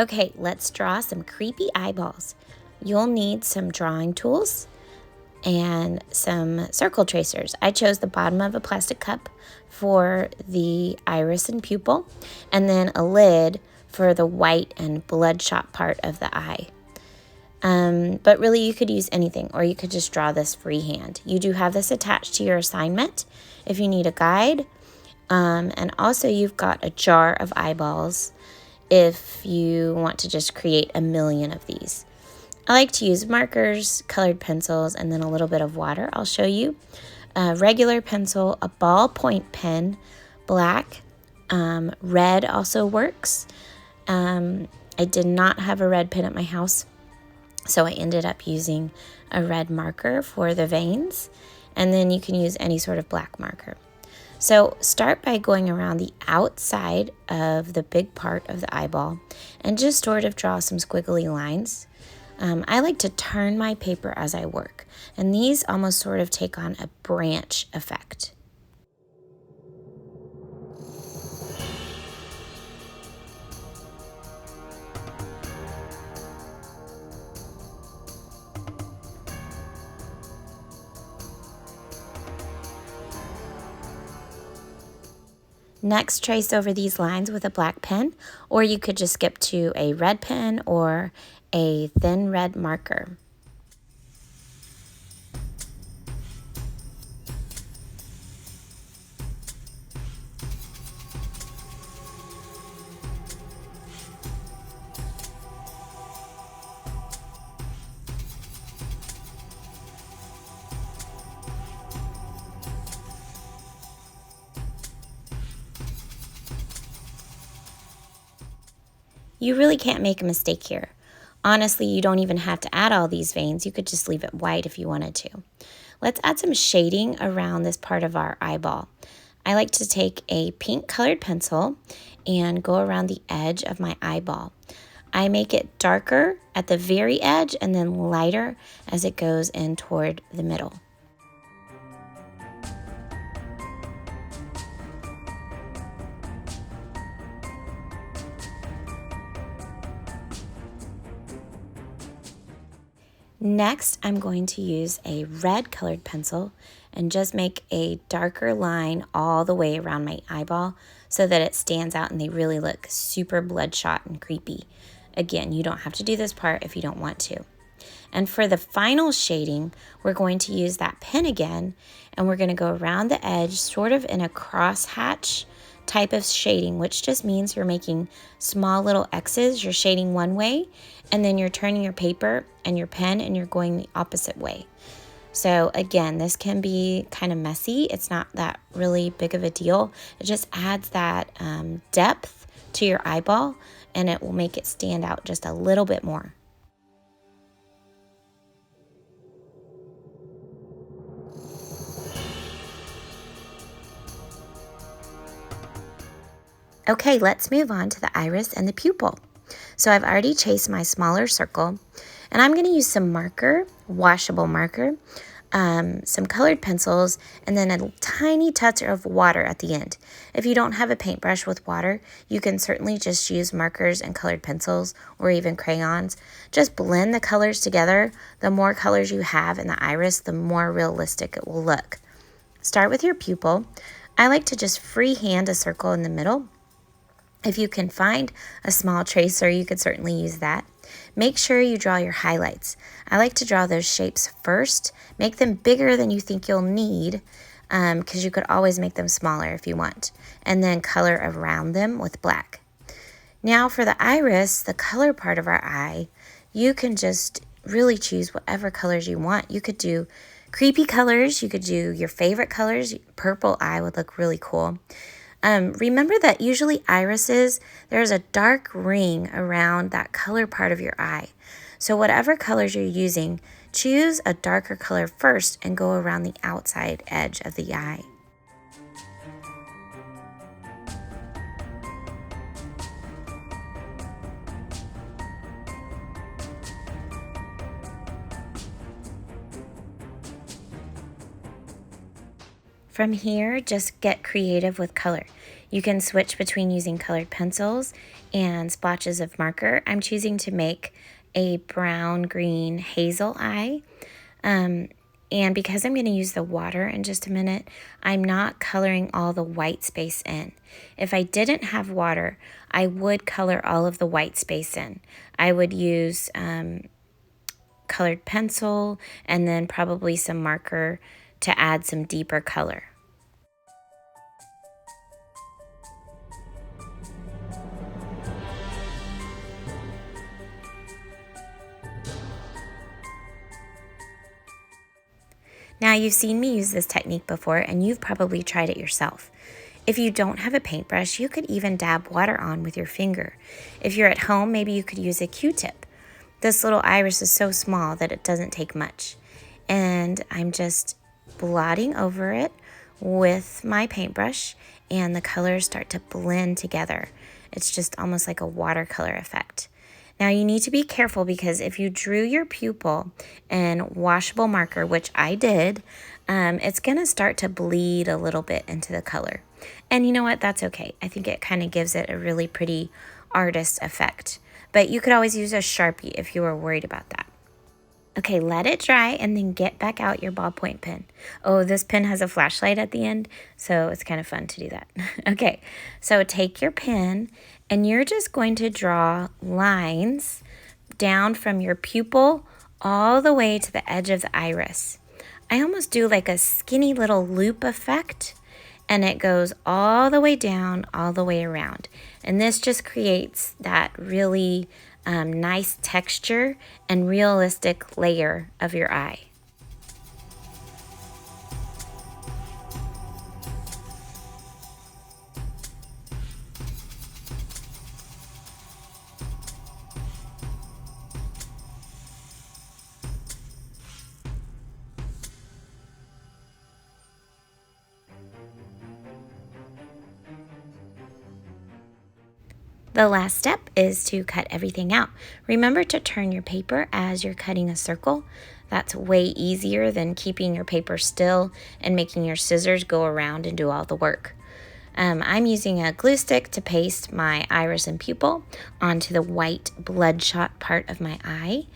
Okay, let's draw some creepy eyeballs. You'll need some drawing tools and some circle tracers. I chose the bottom of a plastic cup for the iris and pupil, and then a lid for the white and bloodshot part of the eye. But really you could use anything, or you could just draw this freehand. You do have this attached to your assignment if you need a guide. And also you've got a jar of eyeballs if you want to just create a million of these. I like to use markers, colored pencils, and then a little bit of water. I'll show you. A regular pencil, a ballpoint pen, black, red also works. I did not have a red pen at my house, so I ended up using a red marker for the veins, and then you can use any sort of black marker. So start by going around the outside of the big part of the eyeball and just sort of draw some squiggly lines. I like to turn my paper as I work, and these almost sort of take on a branch effect. Next, trace over these lines with a black pen, or you could just skip to a red pen or a thin red marker. You really can't make a mistake here. Honestly, you don't even have to add all these veins. You could just leave it white if you wanted to. Let's add some shading around this part of our eyeball. I like to take a pink colored pencil and go around the edge of my eyeball. I make it darker at the very edge and then lighter as it goes in toward the middle. Next, I'm going to use a red colored pencil and just make a darker line all the way around my eyeball so that it stands out and they really look super bloodshot and creepy. Again, you don't have to do this part if you don't want to. And for the final shading, we're going to use that pen again, and we're going to go around the edge sort of in a crosshatch type of shading, which just means you're making small little X's. You're shading one way, and then you're turning your paper and your pen and you're going the opposite way. So again, this can be kind of messy. It's not that really big of a deal. It just adds that depth to your eyeball, and it will make it stand out just a little bit more. Okay, let's move on to the iris and the pupil. So I've already chased my smaller circle, and I'm going to use some marker, washable marker, some colored pencils, and then a tiny touch of water at the end. If you don't have a paintbrush with water, you can certainly just use markers and colored pencils or even crayons. Just blend the colors together. The more colors you have in the iris, the more realistic it will look. Start with your pupil. I like to just freehand a circle in the middle. If you can find a small tracer, you could certainly use that. Make sure you draw your highlights. I like to draw those shapes first. Make them bigger than you think you'll need, because you could always make them smaller if you want. And then color around them with black. Now for the iris, the color part of our eye, you can just really choose whatever colors you want. You could do creepy colors. You could do your favorite colors. Purple eye would look really cool. Remember that usually irises, there's a dark ring around that color part of your eye. So whatever colors you're using, choose a darker color first and go around the outside edge of the eye. From here, just get creative with color. You can switch between using colored pencils and splotches of marker. I'm choosing to make a brown, green, hazel eye. And because I'm going to use the water in just a minute, I'm not coloring all the white space in. If I didn't have water, I would color all of the white space in. I would use colored pencil and then probably some marker to add some deeper color. Now, you've seen me use this technique before, and you've probably tried it yourself. If you don't have a paintbrush, you could even dab water on with your finger. If you're at home, maybe you could use a Q-tip. This little iris is so small that it doesn't take much. And I'm just blotting over it with my paintbrush, and the colors start to blend together. It's just almost like a watercolor effect. Now you need to be careful because if you drew your pupil in washable marker, which I did, it's gonna start to bleed a little bit into the color. And you know what, that's okay. I think it kind of gives it a really pretty artist effect. But you could always use a Sharpie if you were worried about that. Okay, let it dry and then get back out your ballpoint pen. Oh, this pen has a flashlight at the end, so it's kind of fun to do that. Okay, so take your pen and you're just going to draw lines down from your pupil all the way to the edge of the iris. I almost do like a skinny little loop effect, and it goes all the way down, all the way around. And this just creates that really nice texture and realistic layer of your eye. The last step is to cut everything out. Remember to turn your paper as you're cutting a circle. That's way easier than keeping your paper still and making your scissors go around and do all the work. I'm using a glue stick to paste my iris and pupil onto the white bloodshot part of my eye.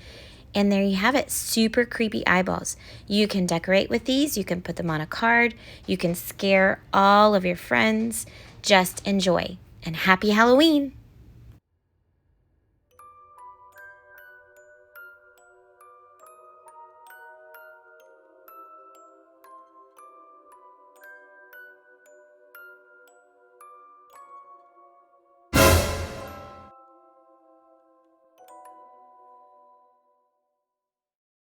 And there you have it, super creepy eyeballs. You can decorate with these, you can put them on a card, you can scare all of your friends. Just enjoy, and happy Halloween!